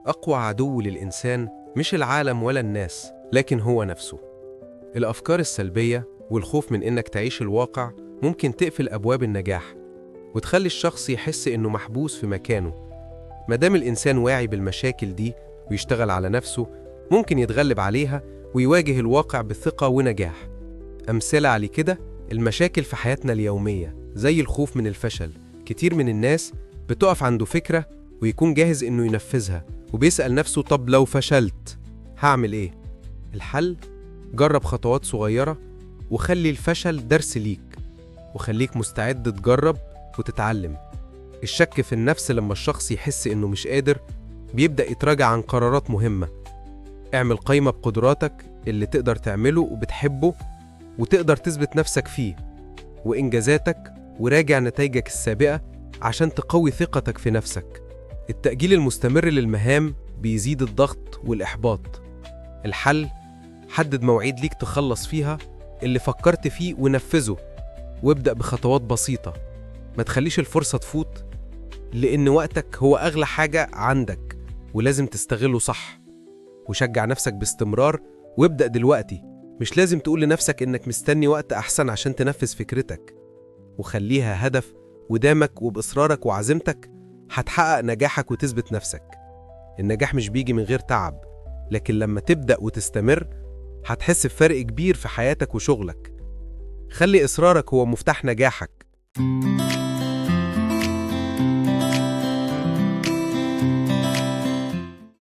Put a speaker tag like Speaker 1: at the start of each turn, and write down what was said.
Speaker 1: أقوى عدو للإنسان مش العالم ولا الناس، لكن هو نفسه. الأفكار السلبية والخوف من إنك تعيش الواقع ممكن تقفل أبواب النجاح وتخلي الشخص يحس إنه محبوس في مكانه. مادام الإنسان واعي بالمشاكل دي ويشتغل على نفسه، ممكن يتغلب عليها ويواجه الواقع بثقة ونجاح. أمثلة على كده المشاكل في حياتنا اليومية زي الخوف من الفشل. كتير من الناس بتقف عنده فكرة ويكون جاهز إنه ينفذها وبيسأل نفسه طب لو فشلت هعمل إيه؟ الحل: جرب خطوات صغيرة وخلي الفشل درس ليك، وخليك مستعد تجرب وتتعلم. الشك في النفس لما الشخص يحس إنه مش قادر بيبدأ يتراجع عن قرارات مهمة. اعمل قائمة بقدراتك اللي تقدر تعمله وبتحبه وتقدر تثبت نفسك فيه، وإنجازاتك، وراجع نتائجك السابقة عشان تقوي ثقتك في نفسك. التأجيل المستمر للمهام بيزيد الضغط والإحباط. الحل: حدد مواعيد ليك تخلص فيها اللي فكرت فيه ونفذه، وابدأ بخطوات بسيطة. ما تخليش الفرصة تفوت، لأن وقتك هو أغلى حاجة عندك ولازم تستغله صح. وشجع نفسك باستمرار وابدأ دلوقتي، مش لازم تقول لنفسك إنك مستني وقت أحسن عشان تنفذ فكرتك. وخليها هدف، ودامك وبإصرارك وعزيمتك هتحقق نجاحك وتثبت نفسك. النجاح مش بيجي من غير تعب، لكن لما تبدأ وتستمر هتحس بفرق كبير في حياتك وشغلك. خلي إصرارك هو مفتاح نجاحك.